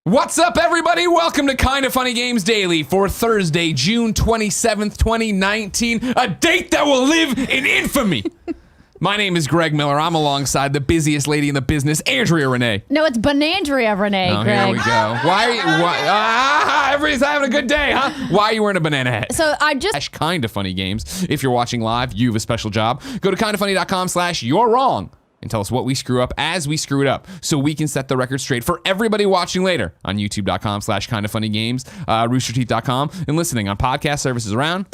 What's up, everybody? Welcome to Kinda Funny Games Daily for Thursday, June 27th, 2019, a date that will live in infamy. My name is Greg Miller. I'm alongside the busiest lady in the business, Andrea Renee. No, it's Banandria Renee, Greg. Here we go. Everybody's having a good day, huh? Why are you wearing a banana hat? So I just... Kinda Funny Games. If you're watching live, you have a special job. Go to kindafunny.com/you're wrong. And tell us what we screw up as we screw it up so we can set the record straight for everybody watching later on youtube.com/kindafunnygames, roosterteeth.com, and listening on podcast services around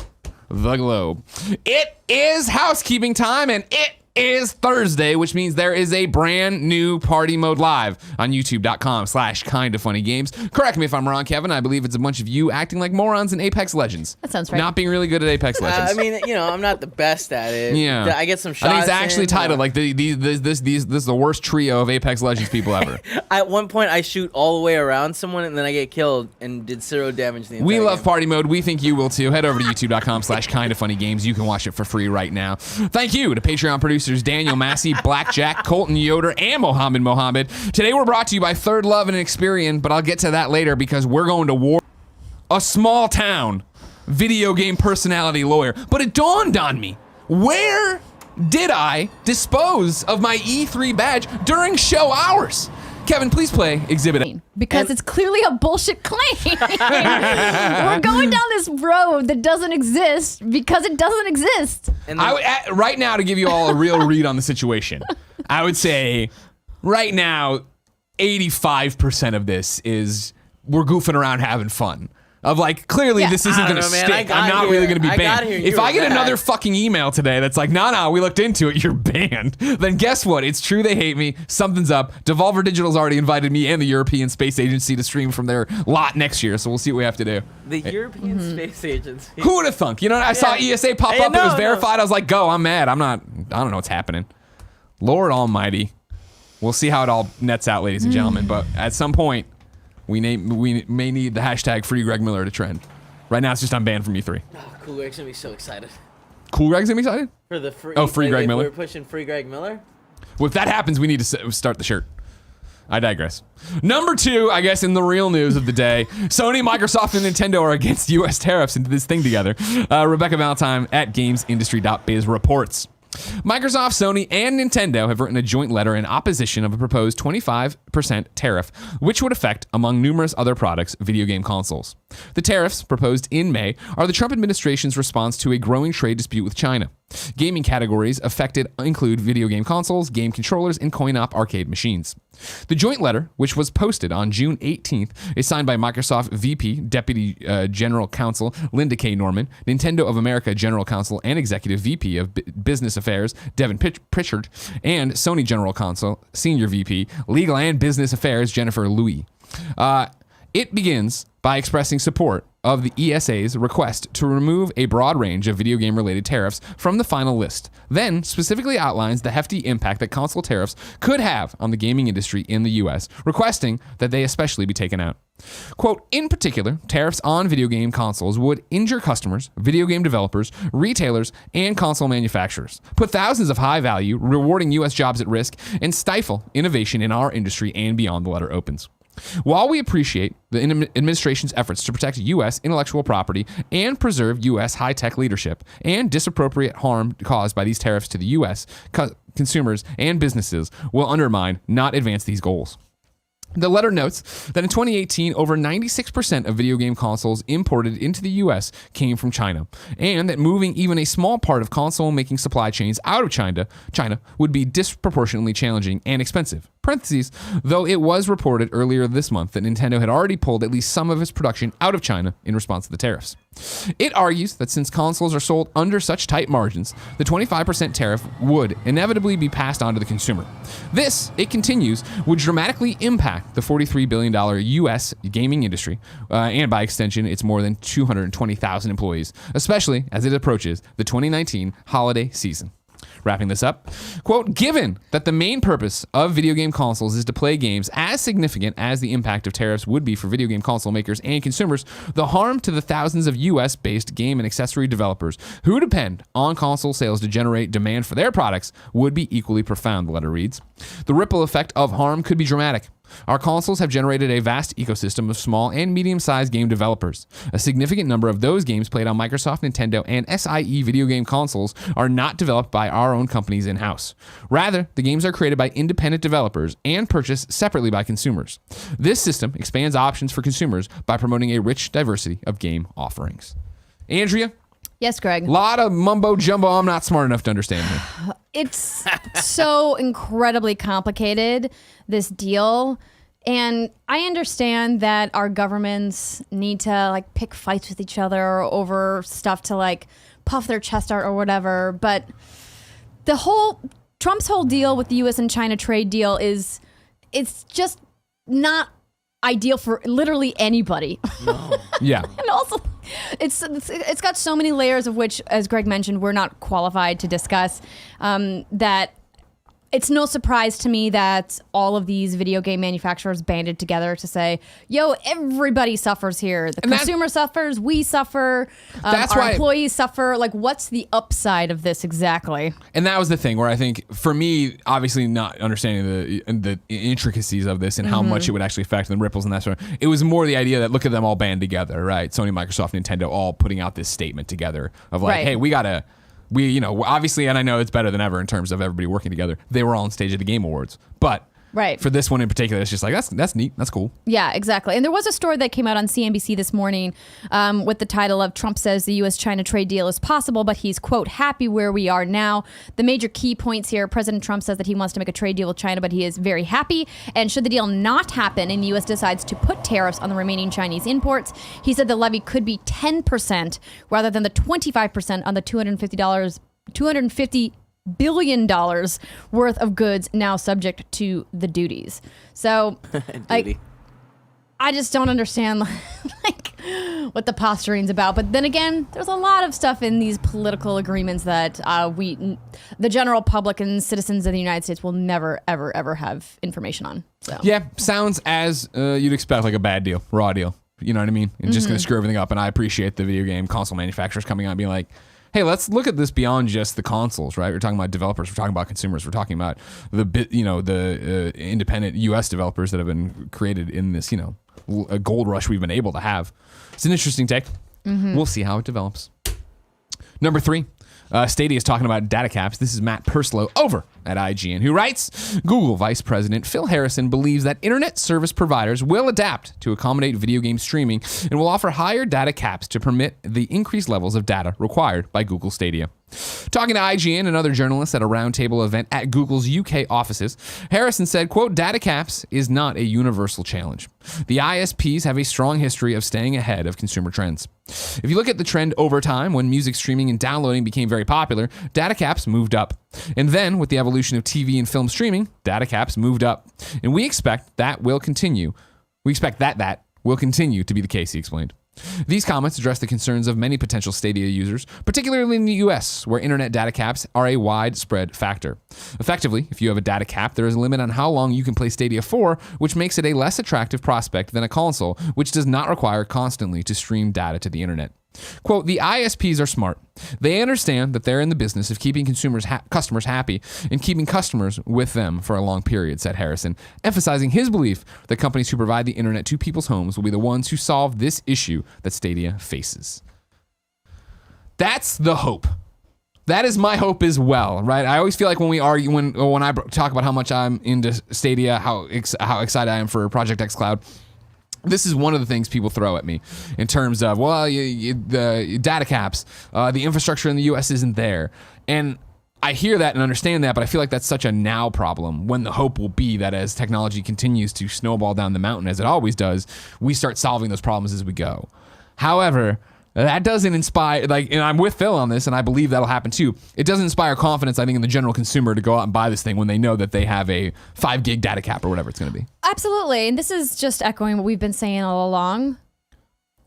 the globe. It is housekeeping time, and it is Thursday, which means there is a brand new party mode live on youtube.com/kindafunnygames. Correct me if I'm wrong, Kevin. I believe it's a bunch of you acting like morons in Apex Legends. That sounds right. Not being really good at Apex Legends. I mean, I'm not the best at it. Yeah. I get some shots. I think it's actually titled like this is the worst trio of Apex Legends people ever. At one point, I shoot all the way around someone and then I get killed and did 0 damage the entire We love game. party mode. We think you will too. Head over to youtube.com/kindafunnygames. You can watch it for free right now. Thank you to Patreon producers Daniel Massey, Blackjack, Colton Yoder, and Mohammed. Today we're brought to you by Third Love and Experian, but I'll get to that later because we're going to war. A small town video game personality lawyer. But it dawned on me, where did I dispose of my E3 badge during show hours? Kevin, please play Exhibit A. Because it's clearly a bullshit claim. We're going down this road that doesn't exist because it doesn't exist. And Right now, to give you all a real read on the situation, I would say right now, 85% of this is we're goofing around having fun. Of like, clearly this isn't going to stick. I'm not really going to be banned. If I get another fucking email today that's like, nah, we looked into it, you're banned, then guess what? It's true they hate me. Something's up. Devolver Digital's already invited me and the European Space Agency to stream from their lot next year, so we'll see what we have to do. the European Space Agency. Who would have thunk? You know, I saw ESA pop up. It was verified. I was like, go, I'm mad. I don't know what's happening. Lord almighty. We'll see how it all nets out, ladies and gentlemen, but at some point, we may need the hashtag Free Greg Miller to trend. Right now, it's just I'm banned from E3. Oh, Cool Greg's gonna be so excited. Cool Greg's gonna be excited? For the free. Free Greg Miller. We're pushing Free Greg Miller. Well, if that happens, we need to start the shirt. I digress. Number 2, I guess, in the real news of the day, Sony, Microsoft, and Nintendo are against U.S. tariffs into this thing together. Rebecca Valentine at GamesIndustry.biz reports. Microsoft, Sony, and Nintendo have written a joint letter in opposition of a proposed 25% tariff, which would affect, among numerous other products, video game consoles. The tariffs, proposed in May, are the Trump administration's response to a growing trade dispute with China. Gaming categories affected include video game consoles, game controllers, and coin-op arcade machines. The joint letter, which was posted on June 18th, is signed by Microsoft VP, Deputy General Counsel Linda K. Norman, Nintendo of America General Counsel and Executive VP of Business Affairs Devin Pritchard, and Sony General Counsel, Senior VP, Legal and Business Affairs Jennifer Louis. It begins by expressing support of the ESA's request to remove a broad range of video game-related tariffs from the final list, then specifically outlines the hefty impact that console tariffs could have on the gaming industry in the U.S., requesting that they especially be taken out. Quote, in particular, tariffs on video game consoles would injure customers, video game developers, retailers, and console manufacturers, put thousands of high-value, rewarding U.S. jobs at risk, and stifle innovation in our industry and beyond, the letter opens. While we appreciate the administration's efforts to protect U.S. intellectual property and preserve U.S. high-tech leadership and disappropriate harm caused by these tariffs to the U.S. Consumers and businesses will undermine, not advance these goals. The letter notes that in 2018, over 96% of video game consoles imported into the U.S. came from China, and that moving even a small part of console-making supply chains out of China would be disproportionately challenging and expensive. Parentheses, though it was reported earlier this month that Nintendo had already pulled at least some of its production out of China in response to the tariffs. It argues that since consoles are sold under such tight margins, the 25% tariff would inevitably be passed on to the consumer. This, it continues, would dramatically impact the $43 billion U.S. gaming industry, and by extension, its more than 220,000 employees, especially as it approaches the 2019 holiday season. Wrapping this up, quote, given that the main purpose of video game consoles is to play games as significant as the impact of tariffs would be for video game console makers and consumers, the harm to the thousands of U.S.-based game and accessory developers who depend on console sales to generate demand for their products would be equally profound, the letter reads. The ripple effect of harm could be dramatic. Our consoles have generated a vast ecosystem of small and medium-sized game developers. A significant number of those games played on Microsoft, Nintendo, and SIE video game consoles are not developed by our own companies in-house. Rather, the games are created by independent developers and purchased separately by consumers. This system expands options for consumers by promoting a rich diversity of game offerings. Andrea? Yes, Greg. A lot of mumbo jumbo I'm not smart enough to understand here. It's so incredibly complicated, this deal. And I understand that our governments need to like pick fights with each other over stuff to like puff their chest out or whatever. But Trump's whole deal with the US and China trade deal it's just not ideal for literally anybody. No. Yeah. And also, it's got so many layers of which, as Greg mentioned, we're not qualified to discuss, that it's no surprise to me that all of these video game manufacturers banded together to say, yo, everybody suffers here. The consumer suffers, we suffer, our employees suffer. Like, what's the upside of this exactly? And that was the thing where I think, for me, obviously not understanding the intricacies of this and how much it would actually affect and the ripples and that sort of, it was more the idea that look at them all band together, right? Sony, Microsoft, Nintendo all putting out this statement together of like, hey, we, obviously, and I know it's better than ever in terms of everybody working together. They were all on stage at the Game Awards. But for this one in particular, it's just like, that's neat. That's cool. Yeah, exactly. And there was a story that came out on CNBC this morning with the title of Trump says the U.S.-China trade deal is possible, but he's, quote, happy where we are now. The major key points here, President Trump says that he wants to make a trade deal with China, but he is very happy. And should the deal not happen and the U.S. decides to put tariffs on the remaining Chinese imports, he said the levy could be 10% rather than the 25% on the $250 billion worth of goods now subject to the duties. So I just don't understand like what the posturing's about. But then again, there's a lot of stuff in these political agreements that the general public and citizens of the United States will never, ever, ever have information on. So. Yeah, sounds as you'd expect, like a bad deal, raw deal. You know what I mean? And just going to screw everything up. And I appreciate the video game console manufacturers coming out and being like, hey, let's look at this beyond just the consoles, right? We're talking about developers, we're talking about consumers, we're talking about the independent U.S. developers that have been created in this, a gold rush we've been able to have. It's an interesting take. We'll see how it develops. Number 3, Stadia is talking about data caps. This is Matt Purslow over at IGN, who writes, Google Vice President Phil Harrison believes that internet service providers will adapt to accommodate video game streaming and will offer higher data caps to permit the increased levels of data required by Google Stadia. Talking to IGN and other journalists at a roundtable event at Google's UK offices, Harrison said, quote, data caps is not a universal challenge. The ISPs have a strong history of staying ahead of consumer trends. If you look at the trend over time, when music streaming and downloading became very popular, data caps moved up. And then, with the evolution of TV and film streaming, data caps moved up. And we expect that will continue. We expect that will continue to be the case, he explained. These comments address the concerns of many potential Stadia users, particularly in the US, where internet data caps are a widespread factor. Effectively, if you have a data cap, there is a limit on how long you can play Stadia for, which makes it a less attractive prospect than a console, which does not require constantly to stream data to the internet. Quote, the ISPs are smart. They understand that they're in the business of keeping customers happy and keeping customers with them for a long period, said Harrison, emphasizing his belief that companies who provide the internet to people's homes will be the ones who solve this issue that Stadia faces. That's the hope. That is my hope as well, right? I always feel like when we argue, when I talk about how much I'm into Stadia, how excited I am for Project X Cloud, this is one of the things people throw at me in terms of, well, the data caps, the infrastructure in the U.S. isn't there. And I hear that and understand that, but I feel like that's such a now problem when the hope will be that as technology continues to snowball down the mountain, as it always does, we start solving those problems as we go. However, that doesn't inspire, and I'm with Phil on this, and I believe that'll happen too. It doesn't inspire confidence, I think, in the general consumer to go out and buy this thing when they know that they have a 5 gig data cap or whatever it's going to be. Absolutely. And this is just echoing what we've been saying all along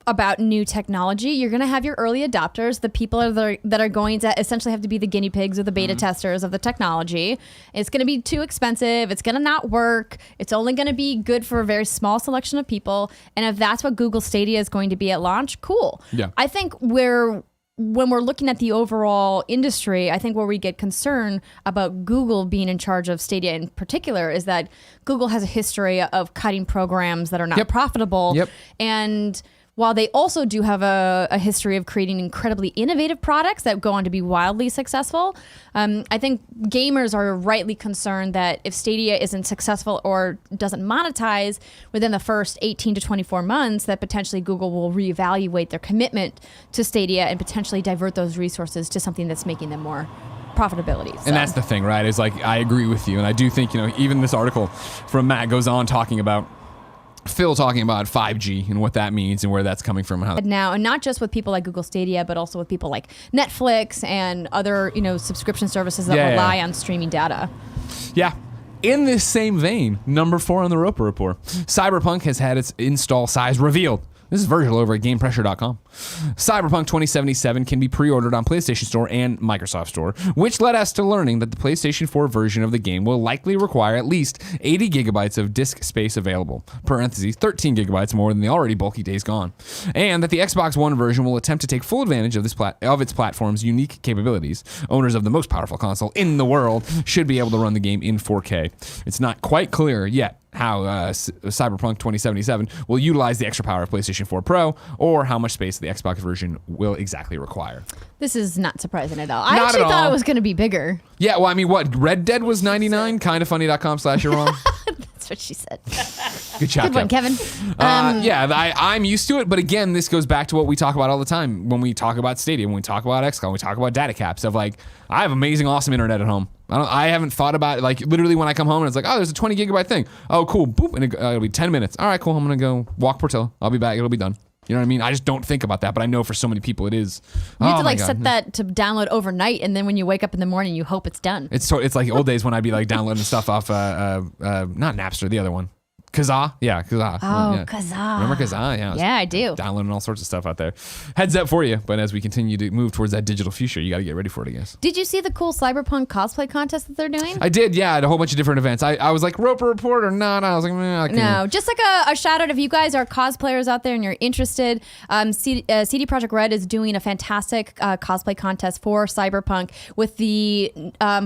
about new technology. You're going to have your early adopters, the people that are going to essentially have to be the guinea pigs or the beta testers of the technology. It's going to be too expensive. It's going to not work. It's only going to be good for a very small selection of people. And if that's what Google Stadia is going to be at launch, cool. Yeah. I think where when we're looking at the overall industry, I think where we get concerned about Google being in charge of Stadia in particular is that Google has a history of cutting programs that are not profitable. Yep. And while they also do have a history of creating incredibly innovative products that go on to be wildly successful, I think gamers are rightly concerned that if Stadia isn't successful or doesn't monetize within the first 18 to 24 months, that potentially Google will reevaluate their commitment to Stadia and potentially divert those resources to something that's making them more profitability. So. And that's the thing, right? Is like, I agree with you. And I do think, even this article from Matt goes on talking about Phil talking about 5G and what that means and where that's coming from. And how now, and not just with people like Google Stadia, but also with people like Netflix and other, subscription services that rely on streaming data. Yeah. In this same vein, number 4 on the Roper Report, Cyberpunk has had its install size revealed. This is Virgil over at GamePressure.com. Cyberpunk 2077 can be pre-ordered on PlayStation Store and Microsoft Store, which led us to learning that the PlayStation 4 version of the game will likely require at least 80 gigabytes of disk space available, parentheses, 13 gigabytes more than the already bulky Days Gone, and that the Xbox One version will attempt to take full advantage of its platform's unique capabilities. Owners of the most powerful console in the world should be able to run the game in 4K. It's not quite clear yet how Cyberpunk 2077 will utilize the extra power of PlayStation 4 Pro, or how much space the Xbox version will exactly require. This is not surprising at all. I actually thought it was going to be bigger. Yeah, well, I mean, what? Red Dead was 99? Kindafunny.com/you're wrong. That's what she said. Good job, Good one, Kevin. I'm used to it, but again, this goes back to what we talk about all the time when we talk about Stadia, when we talk about XCOM, when we talk about data caps of like, I have amazing, awesome internet at home. I haven't thought about it, like literally when I come home and it's like, oh, there's a 20 gigabyte thing. Oh, cool. Boop. And it'll be 10 minutes. All right, cool. I'm going to go walk Portillo. I'll be back. It'll be done. You know what I mean? I just don't think about that, but I know for so many people it is. You have to set that to download overnight, and then when you wake up in the morning, you hope it's done. It's like old days when I'd be like downloading stuff off, not Napster, the other one. Kazaa? Yeah, Kazaa. Oh, yeah. Kazaa. Remember Kazaa? Yeah. Yeah, I do. Downloading all sorts of stuff out there. Heads up for you, but as we continue to move towards that digital future, you got to get ready for it, I guess. Did you see the cool Cyberpunk cosplay contest that they're doing? I did, yeah. A whole bunch of different events. I was like, Roper Report or not? I was like, I can't. No, just like a shout out if you guys are cosplayers out there and you're interested. CD Projekt Red is doing a fantastic cosplay contest for Cyberpunk with the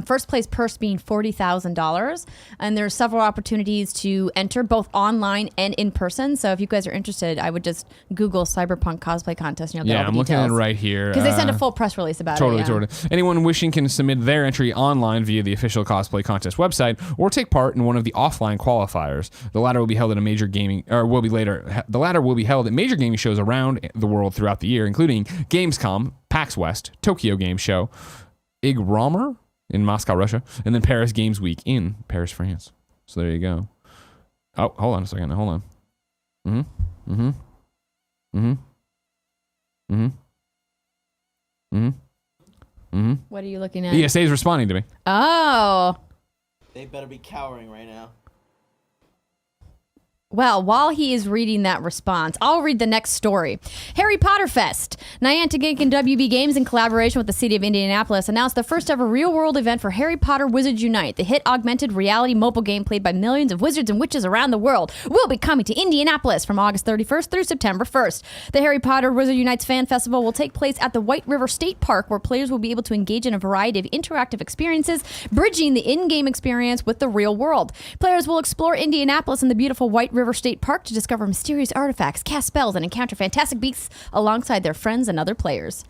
first place purse being $40,000. And there's several opportunities to enter both online and in person. So if you guys are interested, I would just Google Cyberpunk cosplay contest and you'll get all the I'm details. looking at it right here. Because they send a full press release about it. Totally. Anyone wishing can submit their entry online via the official cosplay contest website or take part in one of the offline qualifiers. The latter will be held at The latter will be held at major gaming shows around the world throughout the year, including Gamescom, PAX West, Tokyo Game Show, IG Romer in Moscow, Russia, and then Paris Games Week in Paris, France. So there you go. Oh, hold on a second. Hold on. What are you looking at? ESA is responding to me. Oh. They better be cowering right now. Well, while he is reading that response, I'll read the next story. Harry Potter Fest. Niantic Inc. and WB Games, in collaboration with the city of Indianapolis, announced the first ever real-world event for Harry Potter Wizards Unite, the hit augmented reality mobile game played by millions of wizards and witches around the world. Will be coming to Indianapolis from August 31st through September 1st. The Harry Potter Wizards Unite's Fan Festival will take place at the White River State Park, where players will be able to engage in a variety of interactive experiences, bridging the in-game experience with the real world. Players will explore Indianapolis and the beautiful White River State Park to discover mysterious artifacts, cast spells, and encounter fantastic beasts alongside their friends and other players.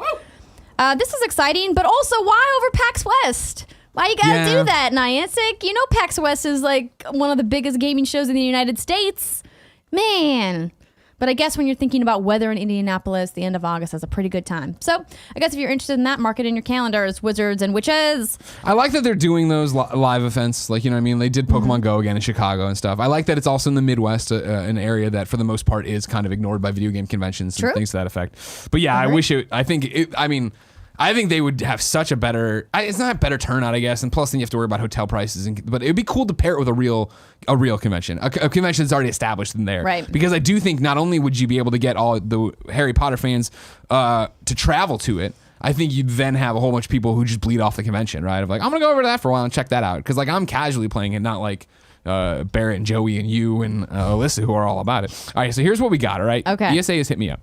This is exciting, but also why over PAX West? Why you gotta do that, Niantic? You know PAX West is like one of the biggest gaming shows in the United States. Man. But I guess when you're thinking about weather in Indianapolis, the end of August is a pretty good time. So I guess if you're interested in that, mark it in your calendars, wizards and witches. I like that they're doing those live events. Like, you know what I mean? They did Pokemon Go again in Chicago and stuff. I like that it's also in the Midwest, an area that for the most part is kind of ignored by video game conventions and things to that effect. But yeah, I think they would have such a better, it's not a better turnout, I guess, and plus then you have to worry about hotel prices, but it would be cool to pair it with a real convention, a convention that's already established in there. Right. Because I do think not only would you be able to get all the Harry Potter fans to travel to it, I think you'd then have a whole bunch of people who just bleed off the convention, right? Of like, I'm going to go over to that for a while and check that out. Because like I'm casually playing it, not like Barrett and Joey and you and Alyssa who are all about it. All right, so here's what we got, all right? Okay. ESA has hit me up.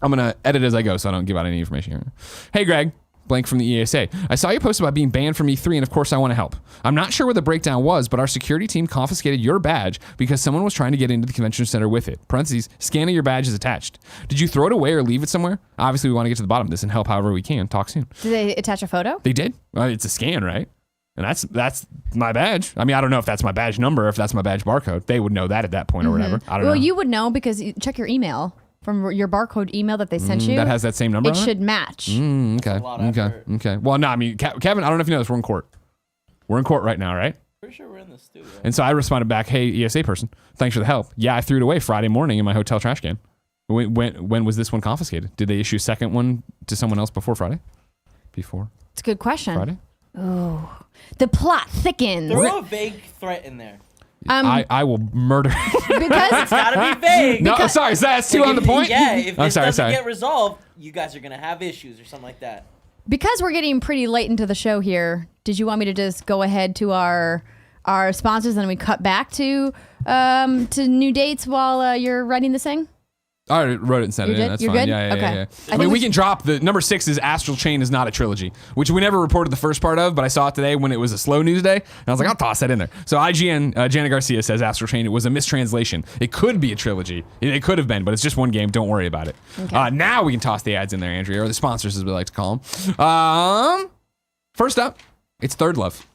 I'm going to edit as I go so I don't give out any information here. Hey, Greg. Blank from the ESA. I saw you post about being banned from E3, and of course I want to help. I'm not sure what the breakdown was, but our security team confiscated your badge because someone was trying to get into the convention center with it. Parentheses, scanning your badge is attached. Did you throw it away or leave it somewhere? Obviously, we want to get to the bottom of this and help however we can. Talk soon. Did they attach a photo? They did. It's a scan, right? And that's my badge. I mean, I don't know if that's my badge number, or if that's my badge barcode. They would know that at that point or whatever. I don't know. Well, you would know because you check your email. From your barcode email that they sent you. That has that same number on it? It should match. Okay. Well, no, I mean, Kevin, I don't know if you know this. We're in court. We're in court right now, right? Pretty sure we're in the studio. And so I responded back, hey, ESA person, thanks for the help. Yeah, I threw it away Friday morning in my hotel trash can. When was this one confiscated? Did they issue a second one to someone else before Friday? Before? It's a good question. Friday? Oh, the plot thickens. Throw a vague threat in there. I will murder. Because It's gotta be vague. No, sorry, that's too on the point? Yeah, if this sorry. doesn't get resolved, you guys are gonna have issues or something like that. Because we're getting pretty late into the show here, did you want me to just go ahead to our sponsors and then we cut back to new dates while you're writing this thing? I already wrote it and sent it in. That's You're fine. good? Yeah. Okay. I mean, we can drop the number 6 is Astral Chain is not a trilogy, which we never reported the first part of, but I saw it today when it was a slow news day, and I was like, I'll toss that in there. So IGN, Janet Garcia says Astral Chain, it was a mistranslation. It could be a trilogy. It could have been, but it's just one game. Don't worry about it. Okay. Now we can toss the ads in there, Andrea, or the sponsors as we like to call them. First up, it's Third Love.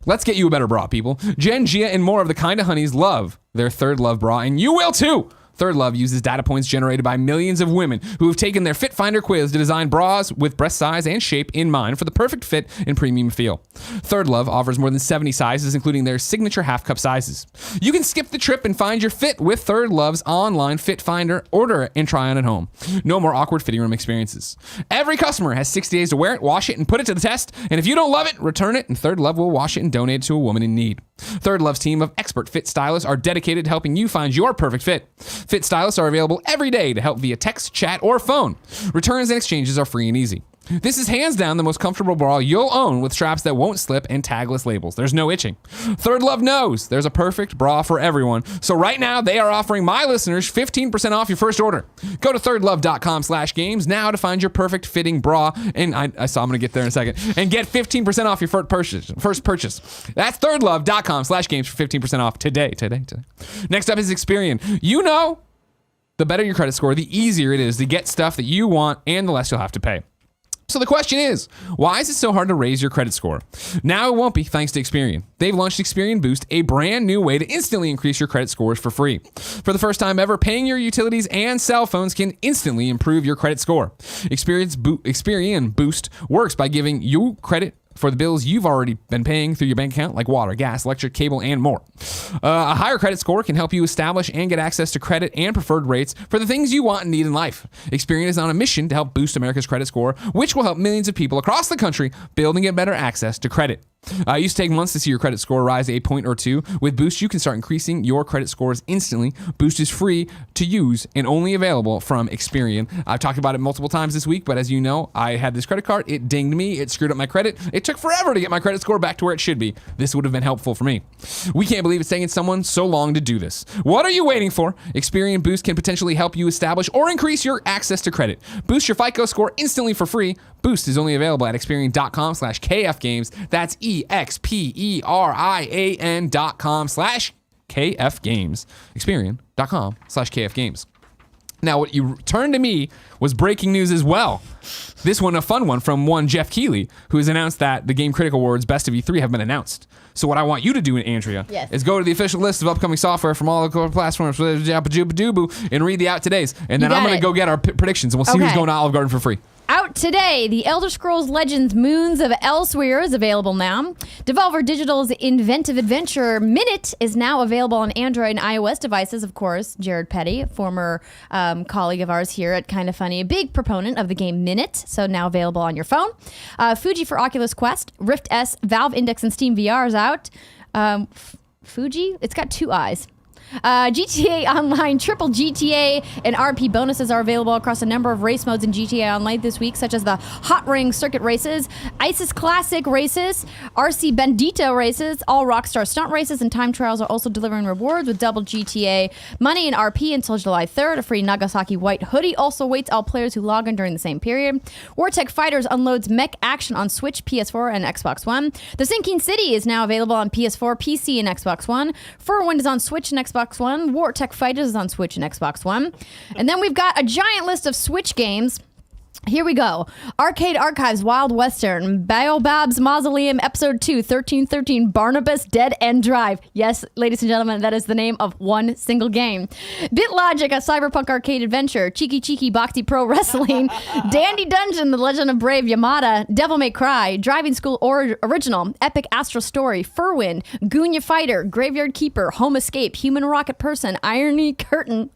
Let's get you a better bra, people. Jen, Gia, and more of the kind of honeys love their Third Love bra, and you will too. Third Love uses data points generated by millions of women who have taken their Fit Finder quiz to design bras with breast size and shape in mind for the perfect fit and premium feel. Third Love offers more than 70 sizes, including their signature half-cup sizes. You can skip the trip and find your fit with Third Love's online Fit Finder. Order it and try on at home. No more awkward fitting room experiences. Every customer has 60 days to wear it, wash it, and put it to the test. And if you don't love it, return it, and Third Love will wash it and donate it to a woman in need. Third Love's team of expert fit stylists are dedicated to helping you find your perfect fit. Fit stylists are available every day to help via text, chat, or phone. Returns and exchanges are free and easy. This is hands down the most comfortable bra you'll own with straps that won't slip and tagless labels. There's no itching. Third Love knows there's a perfect bra for everyone. So right now they are offering my listeners 15% off your first order. Go to thirdlove.com/games now to find your perfect fitting bra. And I saw I'm going to get there in a second. And get 15% off your first purchase. That's thirdlove.com/games for 15% off today. Next up is Experian. You know, the better your credit score, the easier it is to get stuff that you want and the less you'll have to pay. So the question is, why is it so hard to raise your credit score? Now it won't be thanks to Experian. They've launched Experian Boost, a brand new way to instantly increase your credit scores for free. For the first time ever, paying your utilities and cell phones can instantly improve your credit score. Experian Boost works by giving you credit for the bills you've already been paying through your bank account, like water, gas, electric, cable, and more. A higher credit score can help you establish and get access to credit and preferred rates for the things you want and need in life. Experian is on a mission to help boost America's credit score, which will help millions of people across the country build and get better access to credit. It used to take months to see your credit score rise a point or two. With Boost, you can start increasing your credit scores instantly. Boost is free to use and only available from Experian. I've talked about it multiple times this week, but as you know, I had this credit card. It dinged me. It screwed up my credit. It took forever to get my credit score back to where it should be. This would have been helpful for me. We can't believe it's taking someone so long to do this. What are you waiting for? Experian Boost can potentially help you establish or increase your access to credit. Boost your FICO score instantly for free. Boost is only available at Experian.com/KFGames. That's EXPERIAN.com/KFGames. Experian.com/KFGames. Now, what you turned to me was breaking news as well. This one, a fun one from one Jeff Keighley, who has announced that the Game Critic Awards Best of E3 have been announced. So what I want you to do, Andrea, is go to the official list of upcoming software from all the platforms and read the out todays. And then I'm going to go get our predictions, and we'll see who's going to Olive Garden for free. Out today, The Elder Scrolls Legends Moons of Elsewhere is available now. Devolver Digital's inventive adventure Minute is now available on Android and iOS devices, of course. Jared Petty, former colleague of ours here at Kinda Funny, a big proponent of the game Minute, so now available on your phone. Fuji for Oculus Quest, Rift S, Valve Index, and Steam VR is out. Fuji, it's got two eyes. GTA Online, triple GTA, and RP bonuses are available across a number of race modes in GTA Online this week, such as the Hot Ring Circuit races, ISIS Classic races, RC Bandito races, all Rockstar Stunt races, and time trials are also delivering rewards with double GTA money and RP until July 3rd. A free Nagasaki white hoodie also awaits all players who log in during the same period. Wartech Fighters unloads mech action on Switch, PS4, and Xbox One. The Sinking City is now available on PS4, PC, and Xbox One. Furwind is on Switch and Xbox One. Wartech Fighters is on Switch and Xbox One. And then we've got a giant list of Switch games. Here we go. Arcade Archives, Wild Western, Baobab's Mausoleum, Episode 2, 1313, Barnabas, Dead End Drive. Yes, ladies and gentlemen, that is the name of one single game. BitLogic, a cyberpunk arcade adventure, Cheeky Cheeky Boxy Pro Wrestling, Dandy Dungeon, The Legend of Brave Yamada, Devil May Cry, Driving School Original, Epic Astro Story, Furwind, Gunya Fighter, Graveyard Keeper, Home Escape, Human Rocket Person, Irony Curtain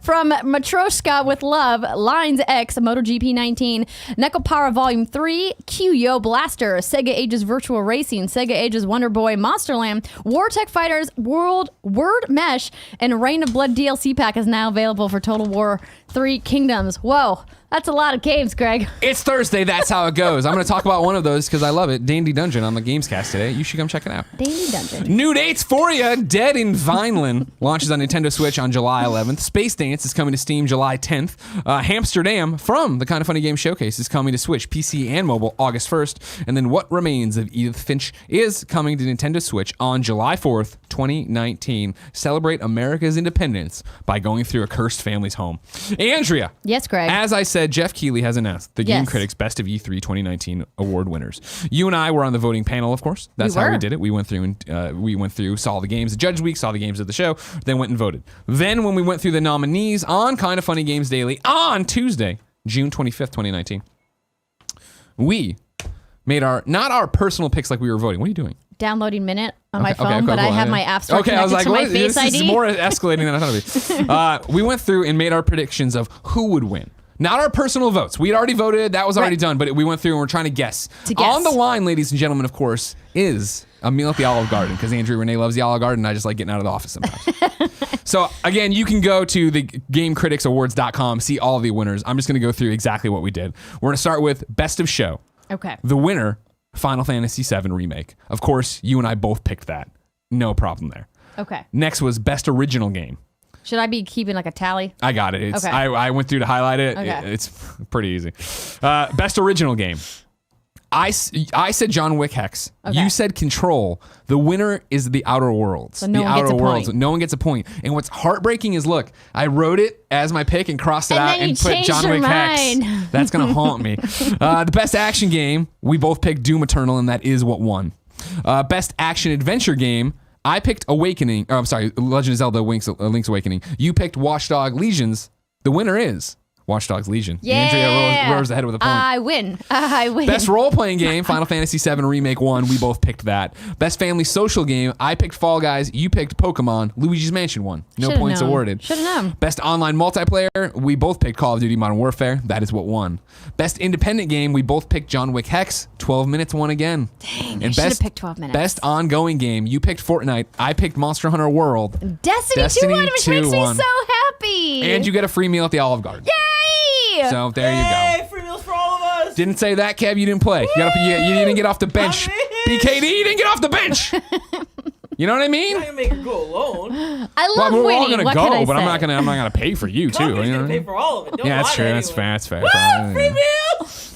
from Matroshka with Love, Lines X, MotoGP 19, Nekopara Volume 3, Q-Yo Blaster, Sega Ages Virtual Racing, Sega Ages Wonder Boy, Monsterland, Wartech Fighters, Word Mesh, and Reign of Blood DLC pack is now available for Total War 3 Kingdoms. Whoa. That's a lot of games, Greg. It's Thursday. That's how it goes. I'm going to talk about one of those because I love it. Dandy Dungeon on the Gamescast today. You should come check it out. Dandy Dungeon. New dates for you. Dead in Vineland launches on Nintendo Switch on July 11th. Space Dance is coming to Steam July 10th. Hamsterdam from the Kind of Funny Games Showcase is coming to Switch, PC, and mobile August 1st. And then What Remains of Edith Finch is coming to Nintendo Switch on July 4th, 2019. Celebrate America's independence by going through a cursed family's home. Andrea. Yes, Greg. As I said, Jeff Keighley has announced the Game Yes. Critics Best of E3 2019 award winners. You and I were on the voting panel, of course. That's how we did it. We went through and saw the games at Judge Week, saw the games of the show, then went and voted. Then when we went through the nominees on Kind of Funny Games Daily on Tuesday, June 25th, 2019, we made not our personal picks like we were voting. What are you doing? Downloading Minute on my Okay, phone, cool, but I cool. have my app store Okay, I was connected like, to my Face this ID. is more escalating than I thought it would be. We went through and made our predictions of who would win. Not our personal votes. We had already voted. That was already done. But we went through and we're trying to guess. On the line, ladies and gentlemen, of course, is a meal at the Olive Garden. Because Andrea Renee loves the Olive Garden. And I just like getting out of the office sometimes. So, again, you can go to the GameCriticsawards.com, see all of the winners. I'm just going to go through exactly what we did. We're going to start with Best of Show. Okay. The winner, Final Fantasy VII Remake. Of course, you and I both picked that. No problem there. Okay. Next was Best Original Game. Should I be keeping like a tally? I got it. It's, Okay. I went through to highlight it. Okay. It's pretty easy. Best Original Game. I said John Wick Hex. Okay. You said Control. The winner is The Outer Worlds. So no the one Outer gets a Worlds. point. No one gets a point. And what's heartbreaking is, look, I wrote it as my pick and crossed it And out then you and put changed John your Wick mind. Hex. That's going to haunt me. The Best Action Game, we both picked Doom Eternal, and that is what won. Best Action Adventure Game, I picked Legend of Zelda Link's Awakening. You picked Watchdog Legions. The winner is Watch Dogs Legion. Yeah. Andrea roars ahead with a point. I win. Best role-playing game, Final Fantasy VII Remake 1. We both picked that. Best family social game, I picked Fall Guys. You picked Pokemon. Luigi's Mansion 1. No Should've points known. awarded. Should've known. Best online multiplayer, we both picked Call of Duty Modern Warfare. That is what won. Best independent game, we both picked John Wick Hex. 12 minutes won again. Dang, And I should have picked 12 minutes. Best ongoing game, you picked Fortnite. I picked Monster Hunter World. Destiny 2 won, which 2 makes me won. so happy. And you get a free meal at the Olive Garden. Yay! So there you go. Hey, free meals for all of us. Didn't say that, Kev. You didn't play. You didn't get off the bench. BKD, you didn't get off the bench. You know what I mean? I'm not gonna make her go alone. I Well, love we're winning. all gonna What go, can I but I'm say? not gonna pay for you too. Connor's You know gonna what I pay mean? for all of it. Don't Yeah, that's lie true. to That's anyone. fair. That's fair. Woo, free meals.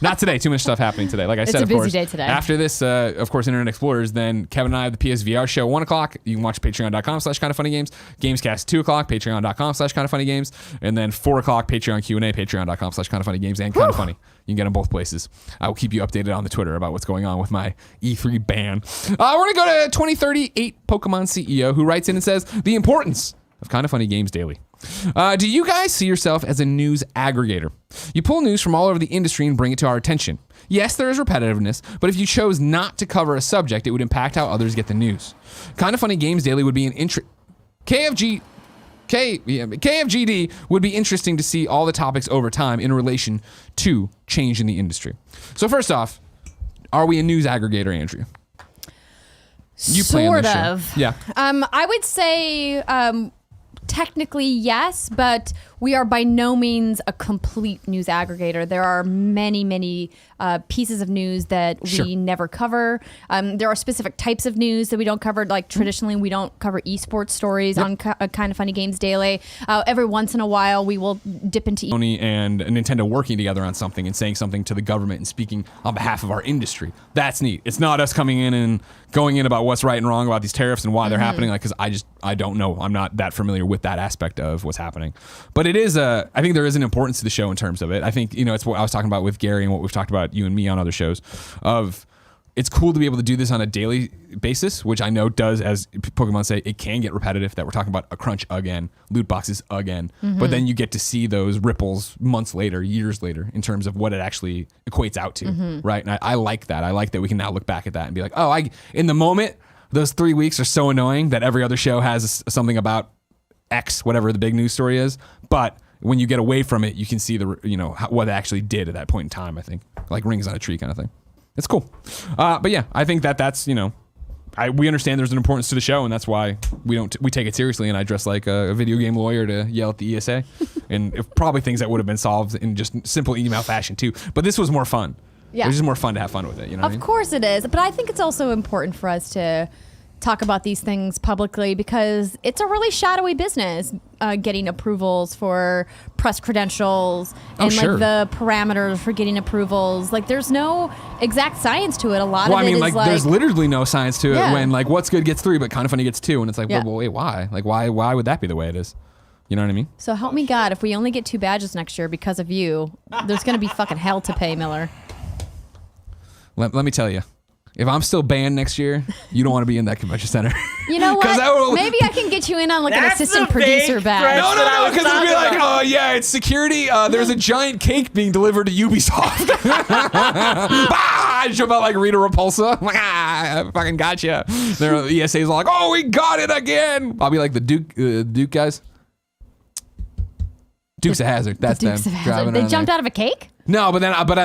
Not today. Too much stuff happening today. Like I said, a of busy course. day today. After this, of course, Internet Explorers. Then Kevin and I have the PSVR show 1 o'clock. You can watch Patreon.com/kindoffunnygames. Gamescast 2 o'clock. Patreon.com/kindoffunnygames. And then 4 o'clock Patreon Q&A. Patreon.com/kindoffunnygames and Kind of Funny. You can get them both places. I will keep you updated on the Twitter about what's going on with my E3 ban. We're gonna go to 2038 Pokemon CEO who writes in and says the importance of Kind of Funny Games Daily. Do you guys see yourself as a news aggregator? You pull news from all over the industry and bring it to our attention. Yes, there is repetitiveness, but if you chose not to cover a subject, it would impact how others get the news. Kind of Funny Games Daily would be an KFGD would be interesting to see all the topics over time in relation to change in the industry. So first off, are we a news aggregator, Andrea? You play on Sort this show. of. Yeah. I would say technically yes, but we are by no means a complete news aggregator. There are many pieces of news that we never cover. There are specific types of news that we don't cover. Like traditionally, we don't cover esports stories on Kind of Funny Games Daily. Every once in a while, we will dip into Sony and Nintendo working together on something and saying something to the government and speaking on behalf of our industry. That's neat. It's not us coming in and going in about what's right and wrong about these tariffs and why they're happening. Like, because I don't know. I'm not that familiar with that aspect of what's happening. But it is I think there is an importance to the show in terms of it. I think, it's what I was talking about with Gary and what we've talked about, you and me, on other shows, of it's cool to be able to do this on a daily basis, which I know does, as Pokemon say, it can get repetitive, that we're talking about a crunch again, loot boxes again. But then you get to see those ripples months later, years later, in terms of what it actually equates out to, right? And I like that. I like that we can now look back at that and be like, oh, in the moment, those 3 weeks are so annoying that every other show has something about X, whatever the big news story is. But when you get away from it, you can see what it actually did at that point in time, I think. Like rings on a tree kind of thing. It's cool. But yeah, I think that's, we understand there's an importance to the show, and that's why we take it seriously, and I dress like a video game lawyer to yell at the ESA. And probably things that would have been solved in just simple email fashion too. But this was more fun. Yeah. It was just more fun to have fun with it. You know what I mean? Of course it is. But I think it's also important for us to talk about these things publicly because it's a really shadowy business, getting approvals for press credentials and sure. like the parameters for getting approvals. Like there's no exact science to it. A lot of it is there's literally no science to it Yeah. when like what's good gets 3, but Kind of Funny gets 2. And it's like, Yeah. well, wait, why? Like, why would that be the way it is? You know what I mean? So help me God, if we only get 2 badges next year because of you, there's going to be fucking hell to pay, Miller. Let me tell you. If I'm still banned next year, you don't want to be in that convention center. You know what? Maybe I can get you in on like an That's assistant the producer big badge. threat. No, because it'd be like, about. oh yeah, it's security. There's a giant cake being delivered to Ubisoft. I jump out like Rita Repulsa. I'm like, I fucking gotcha. The ESA's all like, oh, we got it again. I'll be like the Duke guys. Dukes of Hazzard. That's Dukes them. of Hazzard. They jumped out of a cake? No, but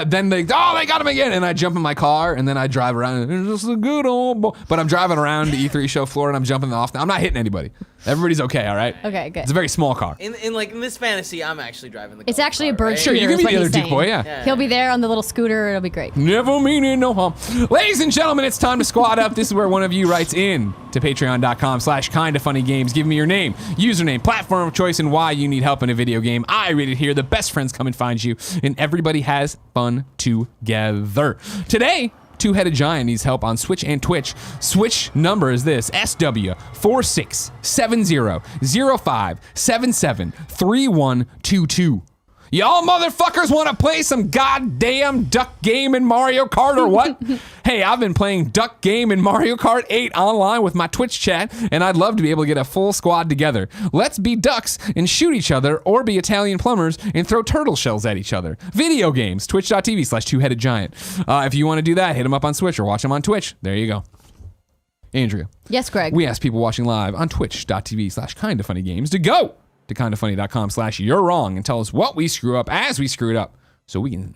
then they got him again, and I jump in my car, and then I drive around. And it's just a good old boy. But I'm driving around the E3 show floor, and I'm jumping off. I'm not hitting anybody. Everybody's okay, all right? Okay, good. It's a very small car. In this fantasy, I'm actually driving the. It's actually a bird Sure, shooter. you can be is what the other he's Duke saying. boy, yeah. He'll be there on the little scooter. It'll be great. Never meaning no harm. Ladies and gentlemen, it's time to squad up. This is where one of you writes in to patreon.com/kindafunnygames. Give me your name, username, platform of choice, and why you need help in a video game. I read it here. The best friends come and find you, and everybody has fun together. Today, Two-Headed Giant needs help on Switch and Twitch. Switch number is this: SW467005773122. Y'all motherfuckers want to play some goddamn duck game in Mario Kart or what? Hey, I've been playing duck game in Mario Kart 8 online with my Twitch chat, and I'd love to be able to get a full squad together. Let's be ducks and shoot each other, or be Italian plumbers and throw turtle shells at each other. Video games, twitch.tv/twoheadedgiant. If you want to do that, hit them up on Switch or watch them on Twitch. There you go. Andrea. Yes, Greg. We ask people watching live on twitch.tv/kindafunnygames to go to kindafunny.com/you're wrong and tell us what we screw up as we screwed up, so we can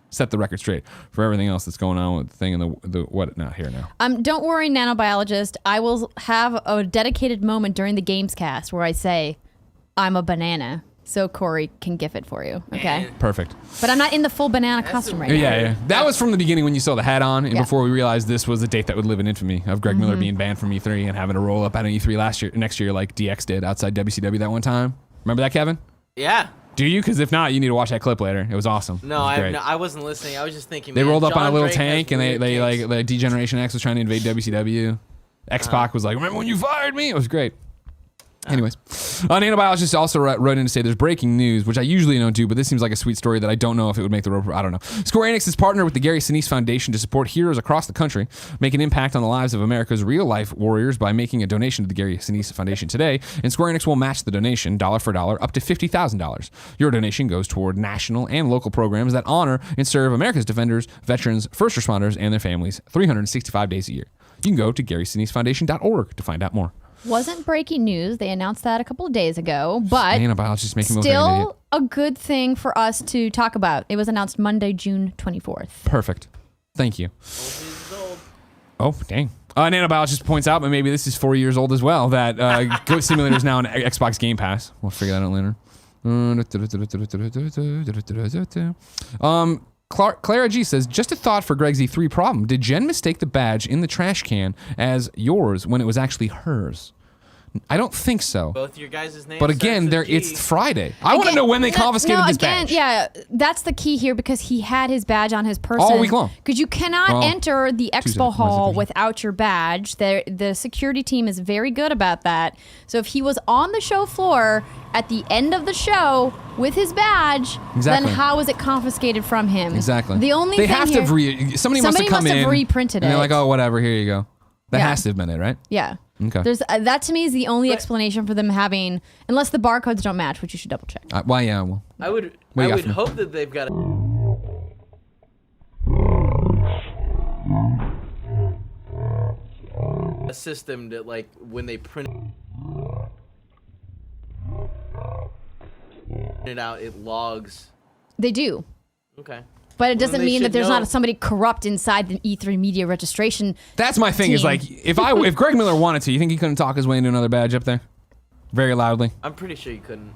set the record straight for everything else that's going on with the thing and the what not here now. Don't worry, nanobiologist. I will have a dedicated moment during the Gamescast where I say I'm a banana, so Corey can gif it for you. Okay. Perfect. But I'm not in the full banana costume right now. Yeah. That was from the beginning when you saw the hat on, and Yeah. before we realized this was the date that would live in infamy of Greg Miller being banned from E3 and having to roll up at an E3 next year like DX did outside WCW that one time. Remember that, Kevin? Yeah. Do you? Because if not, you need to watch that clip later. It was awesome. No, It was great. I wasn't listening. I was just thinking. They man, rolled up on a John little Drake has tank, and weird they takes. like Degeneration X was trying to invade WCW. X-Pac was like, remember when you fired me? It was great. Anyways, nanobiologist also wrote in to say there's breaking news, which I usually don't do, but this seems like a sweet story that I don't know if it would make the road. I don't know. Square Enix has partnered with the Gary Sinise Foundation to support heroes across the country, make an impact on the lives of America's real-life warriors by making a donation to the Gary Sinise Foundation today, and Square Enix will match the donation dollar for dollar up to $50,000. Your donation goes toward national and local programs that honor and serve America's defenders, veterans, first responders, and their families 365 days a year. You can go to GarySineseFoundation.org to find out more. Wasn't breaking news. They announced that a couple of days ago, but Nanobiologist making me look like an idiot. still a good thing for us to talk about. It was announced Monday, June 24th. Perfect. Thank you. Oh, dang. Nanobiologist points out, but maybe this is 4 years old as well, that Goat Simulator is now on Xbox Game Pass. We'll figure that out later. Clara G says, just a thought for Greg's E3 problem. Did Jen mistake the badge in the trash can as yours when it was actually hers? I don't think so. Both your guys' names. But again, it's Friday. I want to know when they confiscated this badge. Yeah, that's the key here because he had his badge on his person all week long. Because you cannot enter the expo hall without your badge. The security team is very good about that. So if he was on the show floor at the end of the show with his badge, then how is it confiscated from him? Exactly. The only they thing have here, to somebody must have come in reprinted it. And they're like, oh, whatever, here you go. That has to have been it, right? Yeah. Okay. There's that to me is the only explanation for them having, unless the barcodes don't match, which you should double check. Well, yeah. Well, I would hope that they've got a system that, like, when they print it out, it logs. They do. Okay. But it doesn't mean that there's know. not somebody corrupt inside the E3 media registration. that's my thing. Is like if Greg Miller wanted to, you think he couldn't talk his way into another badge up there, very loudly? I'm pretty sure you couldn't.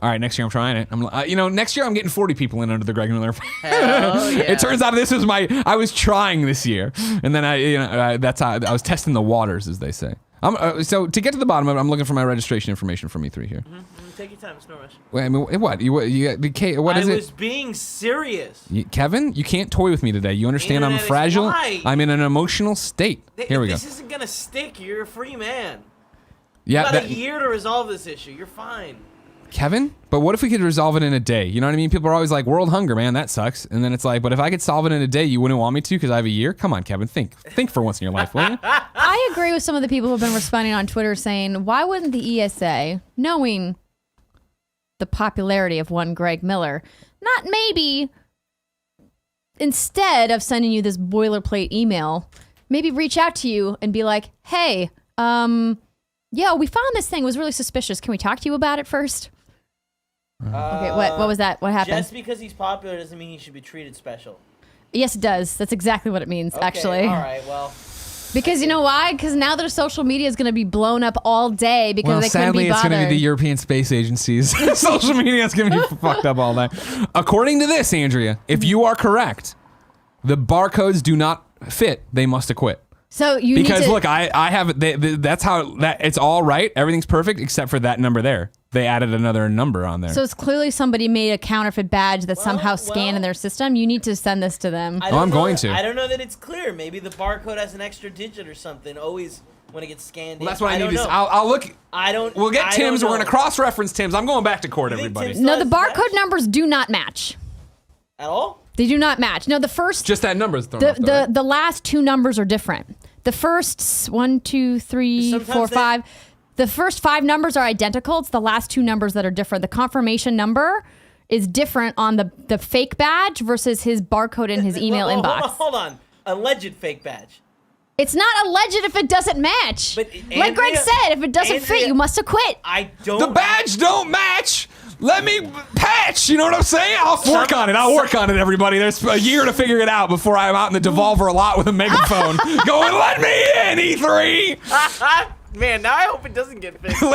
All right, next year I'm trying it. Next year I'm getting 40 people in under the Greg Miller. Hell yeah. It turns out this was I was trying this year, and then that's how I was testing the waters, as they say. So to get to the bottom of it, I'm looking for my registration information from E3 here. Take your time, it's no rush. Wait, I mean, what? What is it? I was being serious. Kevin, you can't toy with me today. You understand I'm Internet is fragile? why. I'm in an emotional state. Here we go. This isn't gonna stick. You're a free man. Yeah, You got a year to resolve this issue. You're fine. Kevin, but what if we could resolve it in a day? You know what I mean? People are always like, world hunger, man, that sucks. And then it's like, but if I could solve it in a day, you wouldn't want me to because I have a year? Come on, Kevin, think for once in your life, will you? I agree with some of the people who have been responding on Twitter saying, why wouldn't the ESA, knowing the popularity of one Greg Miller, not maybe, instead of sending you this boilerplate email, maybe reach out to you and be like, hey, yeah, we found this thing. It was really suspicious. Can we talk to you about it first? Okay, what was that? What happened? Just because he's popular doesn't mean he should be treated special. Yes, it does. That's exactly what it means, actually. All right, well. Because you know why? Because now their social media is going to be blown up all day because they couldn't be sadly, bothered. it's going to be the European Space Agency's social media is going to be fucked up all day. According to this, Andrea, if you are correct, the barcodes do not fit. They must acquit. So you because need to, look, I have that's how it's all right. Everything's perfect except for that number there. They added another number on there. So it's clearly somebody made a counterfeit badge that's somehow scanned in their system. You need to send this to them. I'm going to. I don't know that it's clear. Maybe the barcode has an extra digit or something. Always when it gets scanned. Well, that's what I need. I'll look. We'll get Tim's. We're going to cross-reference Tim's. I'm going back to court, everybody. No, the barcode numbers do not match. At all? They do not match. No, the first. Just that number is thrown off, though, right? The last two numbers are different. The first 1, 2, 3, 4, 5. The first 5 numbers are identical. It's the last 2 numbers that are different. The confirmation number is different on the fake badge versus his barcode in his email inbox. Hold on. Alleged fake badge. It's not alleged if it doesn't match. But like Greg said, if it doesn't fit, you must acquit. The badge don't match. Let me patch. You know what I'm saying? I'll work on it. I'll work on it, everybody. There's a year to figure it out before I'm out in the Devolver lot with a megaphone going, let me in, E3. Man, now I hope it doesn't get fixed.